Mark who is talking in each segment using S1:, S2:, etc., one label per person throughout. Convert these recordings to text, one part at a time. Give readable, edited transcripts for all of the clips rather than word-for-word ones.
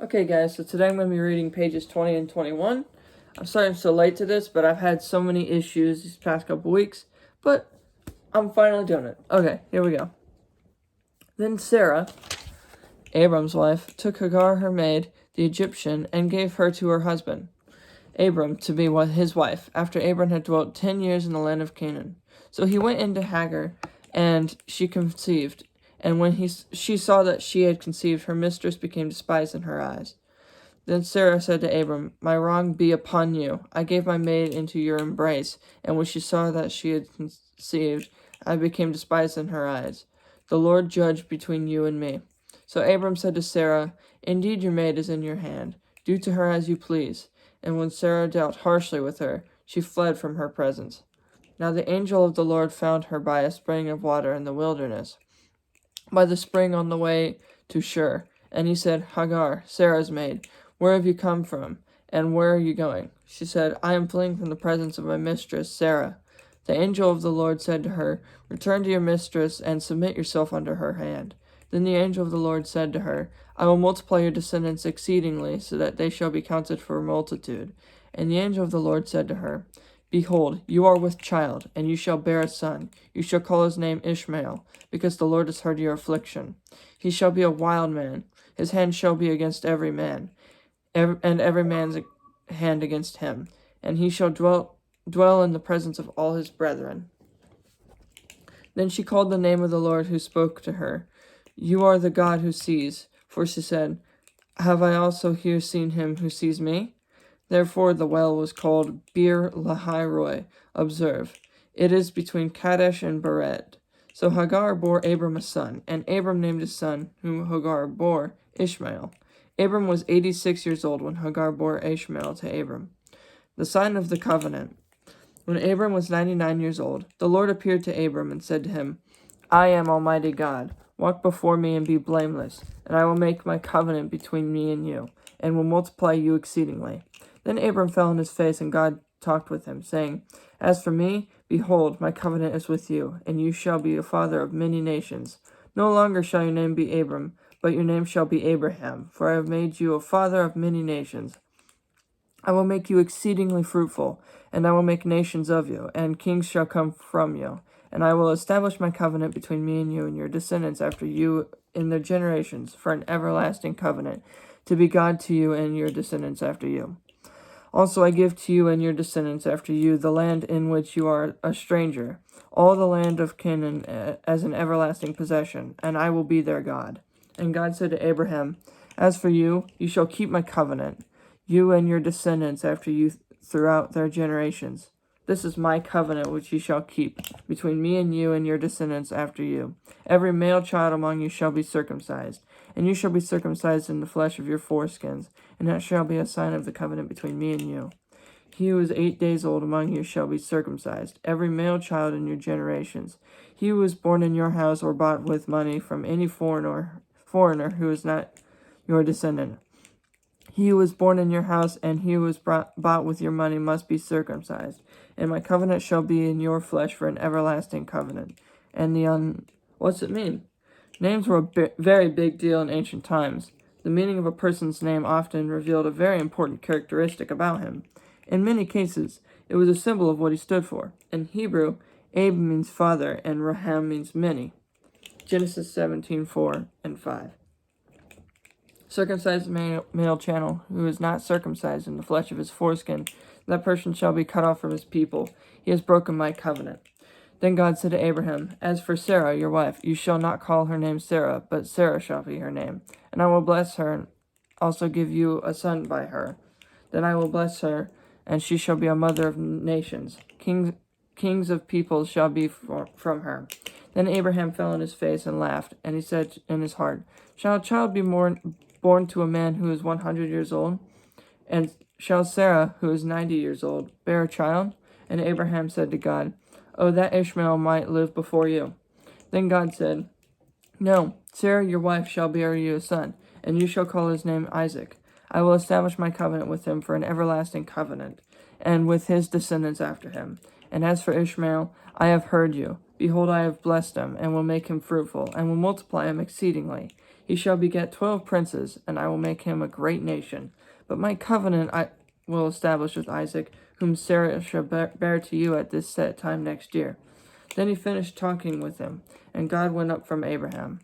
S1: Okay guys, so today I'm going to be reading pages 20 and 21. I'm sorry I'm so late to this, but I've had so many issues these past couple weeks, but I'm finally doing it. Okay, here we go. Then Sarah, Abram's wife, took Hagar her maid, the Egyptian, and gave her to her husband, Abram, to be his wife, after Abram had dwelt 10 years in the land of Canaan. So he went into Hagar, and she conceived. And when she saw that she had conceived, her mistress became despised in her eyes. Then Sarah said to Abram, My wrong be upon you. I gave my maid into your embrace, and when she saw that she had conceived, I became despised in her eyes. The Lord judge between you and me. So Abram said to Sarah, Indeed your maid is in your hand. Do to her as you please. And when Sarah dealt harshly with her, she fled from her presence. Now the angel of the Lord found her by a spring of water in the wilderness, by the spring on the way to Shur. And he said, Hagar, Sarah's maid, where have you come from, and where are you going? She said, I am fleeing from the presence of my mistress, Sarah. The angel of the Lord said to her, Return to your mistress, and submit yourself under her hand. Then the angel of the Lord said to her, I will multiply your descendants exceedingly, so that they shall be counted for a multitude. And the angel of the Lord said to her, Behold, you are with child, and you shall bear a son. You shall call his name Ishmael, because the Lord has heard your affliction. He shall be a wild man. His hand shall be against every man, and every man's hand against him. And he shall dwell in the presence of all his brethren. Then she called the name of the Lord who spoke to her. You are the God who sees. For she said, Have I also here seen him who sees me? Therefore the well was called Bir Lahai Roi. Observe, it is between Kadesh and Bered. So Hagar bore Abram a son, and Abram named his son, whom Hagar bore, Ishmael. Abram was 86 years old when Hagar bore Ishmael to Abram. The sign of the covenant. When Abram was 99 years old, the Lord appeared to Abram and said to him, I am Almighty God. Walk before me and be blameless, and I will make my covenant between me and you, and will multiply you exceedingly. Then Abram fell on his face, and God talked with him, saying, As for me, behold, my covenant is with you, and you shall be a father of many nations. No longer shall your name be Abram, but your name shall be Abraham, for I have made you a father of many nations. I will make you exceedingly fruitful, and I will make nations of you, and kings shall come from you. And I will establish my covenant between me and you and your descendants after you in their generations, for an everlasting covenant, to be God to you and your descendants after you. Also I give to you and your descendants after you the land in which you are a stranger, all the land of Canaan as an everlasting possession, and I will be their God. And God said to Abraham, As for you, you shall keep my covenant, you and your descendants after you throughout their generations. This is my covenant which you shall keep, between me and you and your descendants after you. Every male child among you shall be circumcised, and you shall be circumcised in the flesh of your foreskins, and that shall be a sign of the covenant between me and you. He who is 8 days old among you shall be circumcised, every male child in your generations. He who is born in your house or bought with money from any foreigner who is not your descendant. He who was born in your house and he who was bought with your money must be circumcised. And my covenant shall be in your flesh for an everlasting covenant. And what's it mean? Names were a very big deal in ancient times. The meaning of a person's name often revealed a very important characteristic about him. In many cases, it was a symbol of what he stood for. In Hebrew, Ab means father and Raham means many. Genesis 17:4 and 5. Circumcised male channel, who is not circumcised in the flesh of his foreskin, that person shall be cut off from his people. He has broken my covenant. Then God said to Abraham, As for Sarah, your wife, you shall not call her name Sarah, but Sarah shall be her name. And I will bless her, and also give you a son by her. Then I will bless her, and she shall be a mother of nations. Kings of peoples shall be from her. Then Abraham fell on his face and laughed, and he said in his heart, Shall a child be born to a man who is 100 years old? And shall Sarah, who is 90 years old, bear a child? And Abraham said to God, Oh, that Ishmael might live before you. Then God said, No, Sarah your wife shall bear you a son, and you shall call his name Isaac. I will establish my covenant with him for an everlasting covenant, and with his descendants after him. And as for Ishmael, I have heard you. Behold, I have blessed him, and will make him fruitful, and will multiply him exceedingly. He shall beget 12 princes, and I will make him a great nation. But my covenant I will establish with Isaac, whom Sarah shall bear to you at this set time next year." Then he finished talking with him, and God went up from Abraham.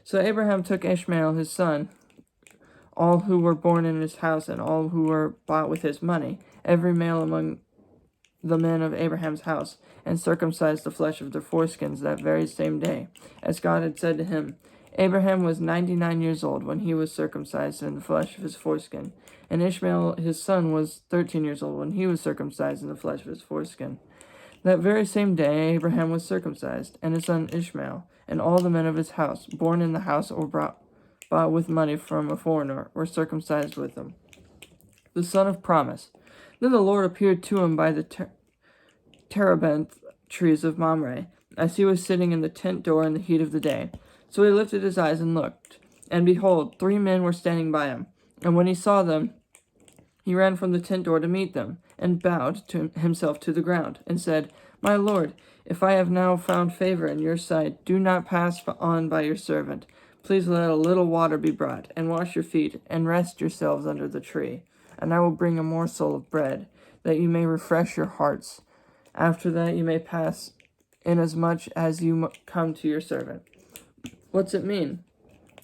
S1: So Abraham took Ishmael his son, all who were born in his house, and all who were bought with his money, every male among the men of Abraham's house, and circumcised the flesh of their foreskins that very same day, as God had said to him. Abraham was 99 years old when he was circumcised in the flesh of his foreskin, and Ishmael his son was 13 years old when he was circumcised in the flesh of his foreskin. That very same day Abraham was circumcised, and his son Ishmael, and all the men of his house, born in the house or bought with money from a foreigner, were circumcised with him. The son of promise. Then the Lord appeared to him by the terebinth trees of Mamre, as he was sitting in the tent door in the heat of the day. So he lifted his eyes and looked, and behold, 3 men were standing by him. And when he saw them, he ran from the tent door to meet them, and bowed himself to the ground, and said, "My Lord, if I have now found favor in your sight, do not pass on by your servant. Please let a little water be brought, and wash your feet, and rest yourselves under the tree. And I will bring a morsel of bread, that you may refresh your hearts. After that you may pass inasmuch as you come to your servant." What's it mean?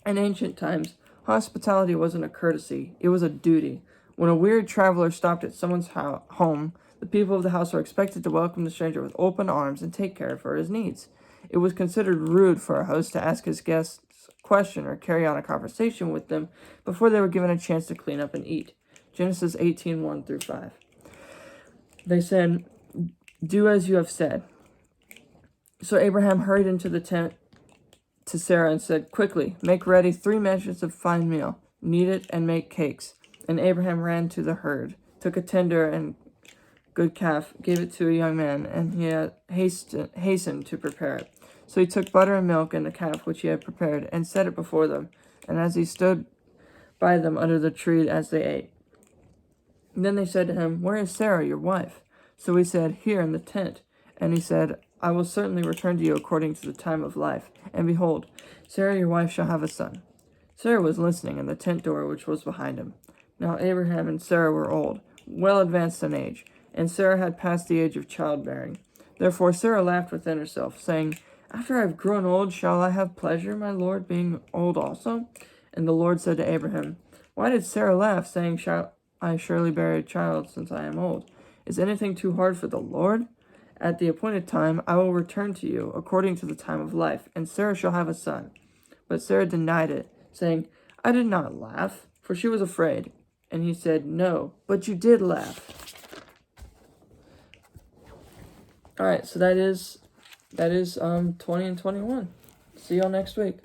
S1: In ancient times, hospitality wasn't a courtesy, it was a duty. When a weird traveler stopped at someone's home, the people of the house were expected to welcome the stranger with open arms and take care for his needs. It was considered rude for a host to ask his guests a question or carry on a conversation with them before they were given a chance to clean up and eat. Genesis 18:1-5. They said, "Do as you have said." So Abraham hurried into the tent to Sarah and said, "Quickly, make ready 3 measures of fine meal, knead it, and make cakes." And Abraham ran to the herd, took a tender and good calf, gave it to a young man, and he had hastened to prepare it. So he took butter and milk and the calf which he had prepared, and set it before them, and as he stood by them under the tree as they ate. And then they said to him, "Where is Sarah, your wife?" So he said, "Here in the tent." And he said, "I will certainly return to you according to the time of life. And behold, Sarah your wife shall have a son." Sarah was listening in the tent door which was behind him. Now Abraham and Sarah were old, well advanced in age, and Sarah had passed the age of childbearing. Therefore Sarah laughed within herself, saying, "After I have grown old, shall I have pleasure, my Lord, being old also?" And the Lord said to Abraham, "Why did Sarah laugh, saying, 'Shall I surely bear a child since I am old?' Is anything too hard for the Lord? At the appointed time I will return to you according to the time of life, and Sarah shall have a son." But Sarah denied it, saying, "I did not laugh," for she was afraid. And he said, "No, but you did laugh." All right, so that is 20 and 21. See y'all next week.